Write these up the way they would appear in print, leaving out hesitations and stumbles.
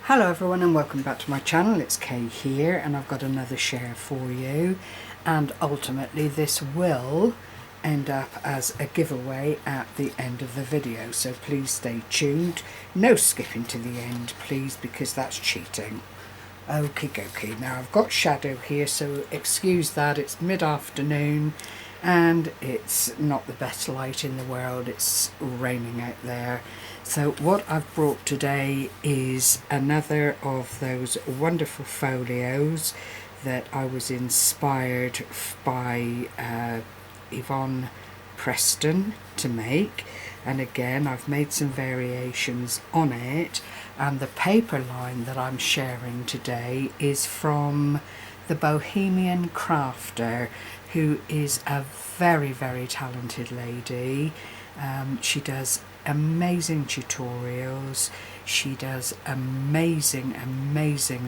Hello everyone and welcome back to my channel. It's Kay here and I've got another share for you, and ultimately this will end up as a giveaway at the end of the video, so please stay tuned. No skipping to the end please, because that's cheating. Okie dokie. Now I've got shadow here, so excuse that. It's mid-afternoon and it's not the best light in the world. It's raining out there. So what I've brought today is another of those wonderful folios that I was inspired by Yvonne Preston to make, and again I've made some variations on it, and the paper line that I'm sharing today is from the Bohemian Crafter, who is a very talented lady. She does amazing tutorials, she does amazing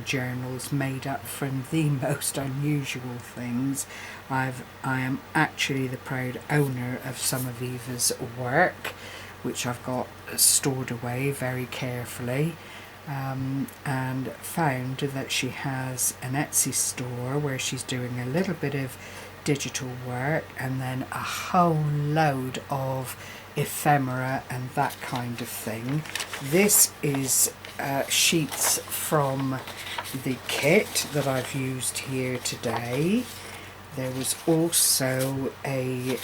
journals made up from the most unusual things. I am actually the proud owner of some of Eva's work, which I've got stored away very carefully, and found that she has an Etsy store where she's doing a little bit of digital work and then a whole load of ephemera and that kind of thing. This is sheets from the kit that I've used here today. There was also a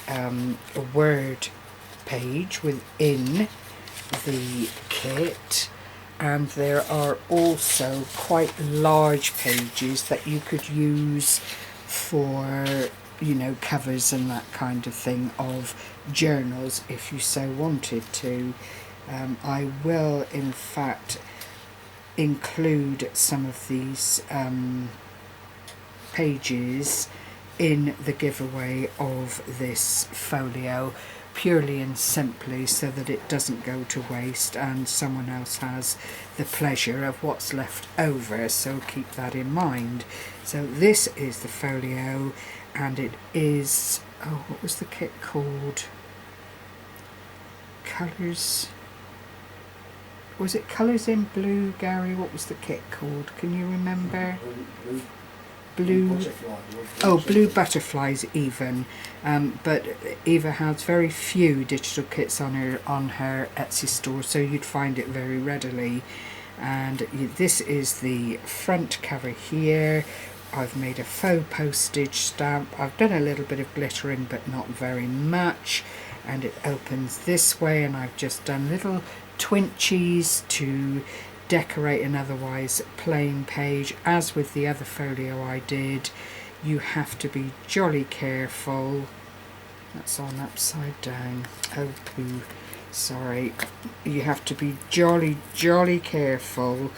word page within the kit, and there are also quite large pages that you could use for, you know, covers and that kind of thing of journals if you so wanted to. I will in fact include some of these pages in the giveaway of this folio, purely and simply so that it doesn't go to waste and someone else has the pleasure of what's left over, so keep that in mind. So this is the folio, and it is, oh, what was the kit called? Colours, was it Colours in Blue, Gary? What was the kit called? Can you remember? Blue Butterfly. Oh, Blue Butterflies even. But Eva has very few digital kits on her Etsy store, so you'd find it very readily. And this is the front cover here. I've made a faux postage stamp. I've done a little bit of glittering but not very much, and it opens this way, and I've just done little twinchies to decorate an otherwise plain page. As with the other folio I did, you have to be jolly careful. That's on upside down. Oh poo, sorry. You have to be jolly careful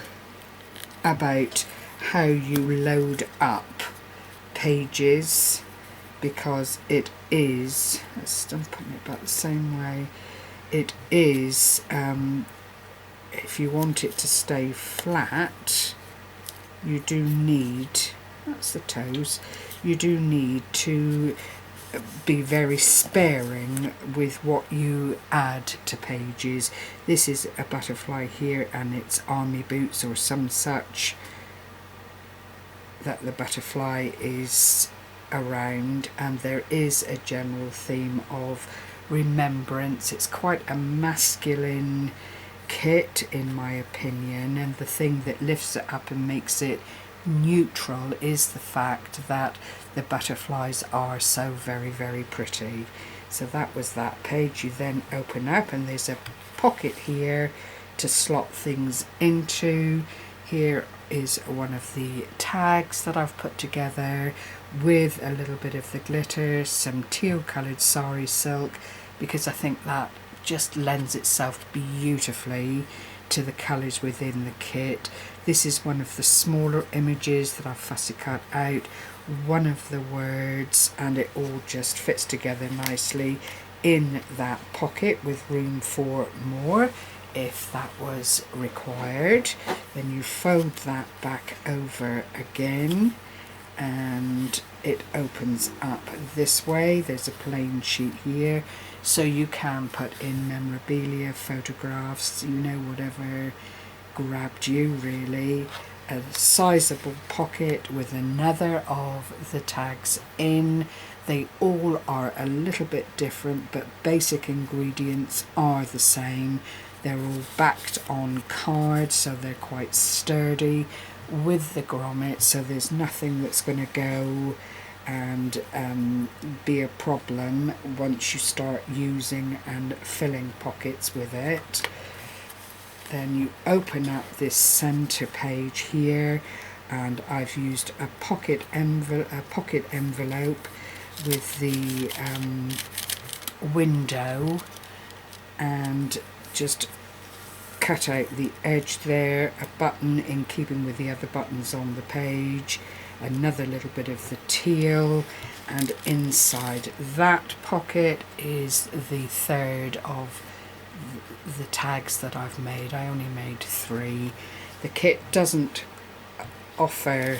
about how you load up pages, because it is, I'm putting it back the same way, it is, if you want it to stay flat, you do need, that's the toes, you do need to be very sparing with what you add to pages. This is a butterfly here, and it's army boots or some such that the butterfly is around, and there is a general theme of remembrance. It's quite a masculine kit in my opinion, and the thing that lifts it up and makes it neutral is the fact that the butterflies are so very pretty. So that was that page. You then open up and there's a pocket here to slot things into. Here is one of the tags that I've put together with a little bit of the glitter, some teal coloured sari silk, because I think that just lends itself beautifully to the colours within the kit. This is one of the smaller images that I've fussy cut out, one of the words, and it all just fits together nicely in that pocket with room for more if that was required. Then you fold that back over again and it opens up this way. There's a plain sheet here, so you can put in memorabilia, photographs, you know, whatever grabbed you really. A sizable pocket with another of the tags in. They all are a little bit different, but basic ingredients are the same. They're all backed on card, so they're quite sturdy with the grommet, so there's nothing that's going to go and be a problem once you start using and filling pockets with it. Then you open up this center page here, and I've used a pocket envelope with the window, and just cut out the edge there, a button in keeping with the other buttons on the page, another little bit of the teal, and inside that pocket is the third of the tags that I've made. I only made 3. The kit doesn't offer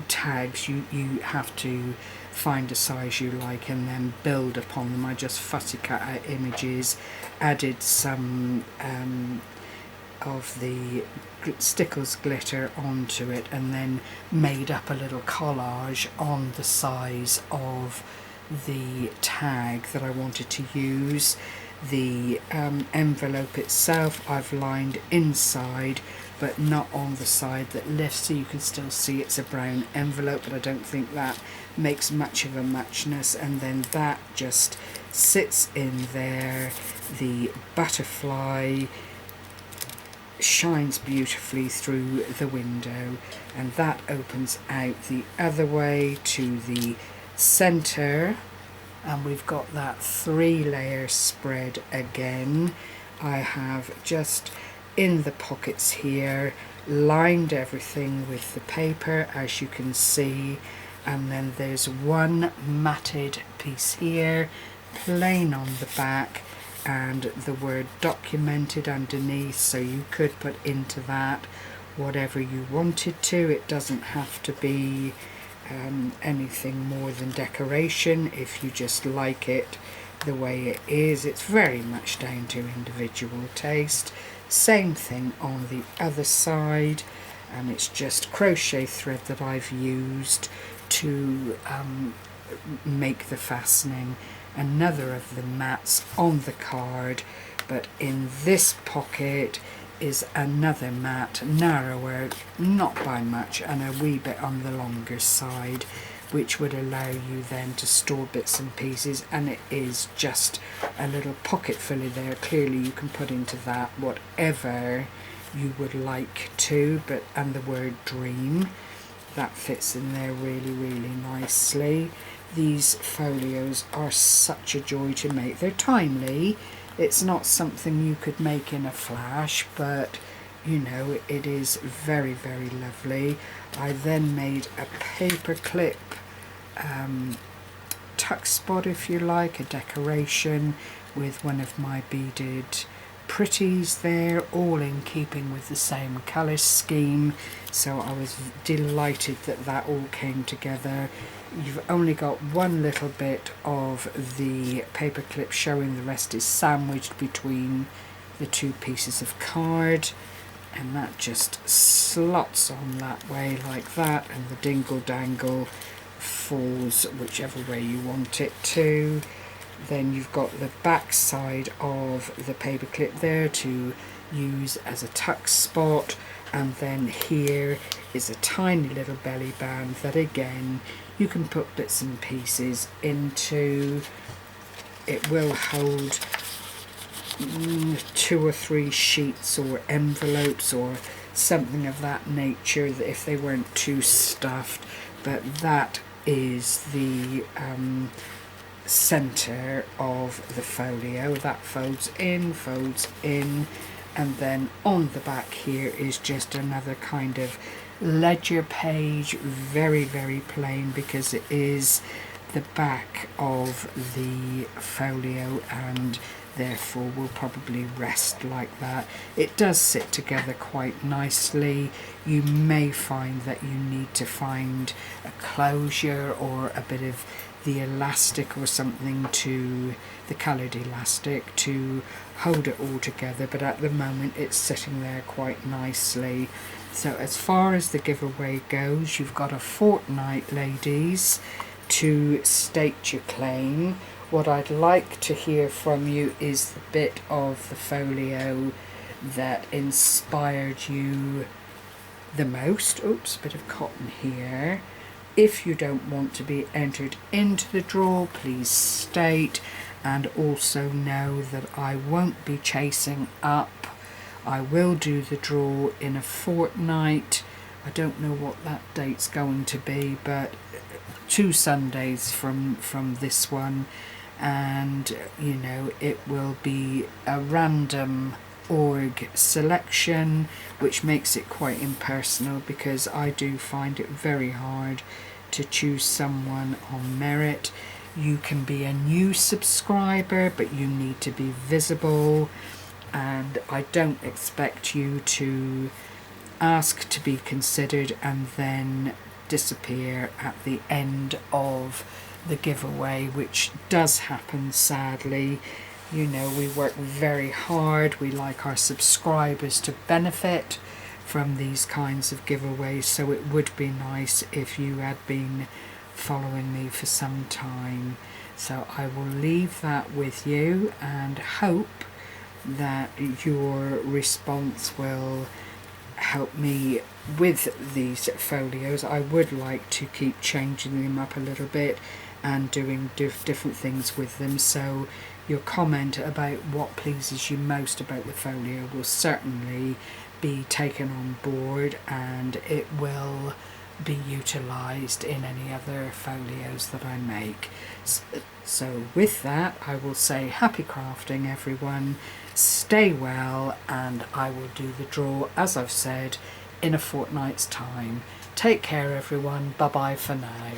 tags. You have to find a size you like and then build upon them. I just fussy cut out images, added some of the Stickles glitter onto it, and then made up a little collage on the size of the tag that I wanted to use. The envelope itself I've lined inside, but not on the side that lifts, so you can still see it's a brown envelope, but I don't think that makes much of a muchness. And then that just sits in there. The butterfly shines beautifully through the window, and that opens out the other way to the center, and we've got that 3-layer spread again. I have just in the pockets here lined everything with the paper, as you can see, and then there's one matted piece here, plain on the back, and the word documented underneath, so you could put into that whatever you wanted to. It doesn't have to be anything more than decoration if you just like it the way it is. It's very much down to individual taste. Same thing on the other side, and it's just crochet thread that I've used to make the fastening. Another of the mats on the card, but in this pocket is another mat, narrower, not by much, and a wee bit on the longer side, which would allow you then to store bits and pieces, and it is just a little pocket filler there. Clearly you can put into that whatever you would like to, but and the word dream, that fits in there really nicely. These folios are such a joy to make. They're timely. It's not something you could make in a flash, but you know, it is very lovely. I then made a paper clip tuck spot, if you like, a decoration with one of my beaded pretties there, all in keeping with the same colour scheme, so I was delighted that that all came together. You've only got one little bit of the paper clip showing, the rest is sandwiched between the 2 pieces of card, and that just slots on that way like that, and the dingle dangle falls whichever way you want it to. Then you've got the back side of the paper clip there to use as a tuck spot, and then here is a tiny little belly band that again you can put bits and pieces into. It will hold 2 or 3 sheets or envelopes or something of that nature, that if they weren't too stuffed. But that is the center of the folio. That folds in, and then on the back here is just another kind of ledger page, very plain, because it is the back of the folio and therefore will probably rest like that. It does sit together quite nicely. You may find that you need to find a closure or a bit of the elastic or something, to the coloured elastic to hold it all together, but at the moment it's sitting there quite nicely. So as far as the giveaway goes, you've got a fortnight, ladies, to state your claim. What I'd like to hear from you is the bit of the folio that inspired you the most. Oops, bit of cotton here. If you don't want to be entered into the draw, please state, and also know that I won't be chasing up. I will do the draw in a fortnight. I don't know what that date's going to be, but 2 Sundays from this one, and you know, it will be a random org selection, which makes it quite impersonal, because I do find it very hard to choose someone on merit. You can be a new subscriber, but you need to be visible, and I don't expect you to ask to be considered and then disappear at the end of the giveaway, which does happen, sadly. You know, we work very hard. We like our subscribers to benefit from these kinds of giveaways, so it would be nice if you had been following me for some time. So I will leave that with you and hope that your response will help me with these folios. I would like to keep changing them up a little bit and doing different things with them, so your comment about what pleases you most about the folio will certainly be taken on board, and it will be utilised in any other folios that I make. So with that, I will say happy crafting, everyone. Stay well, and I will do the draw, as I've said, in a fortnight's time. Take care, everyone. Bye bye for now.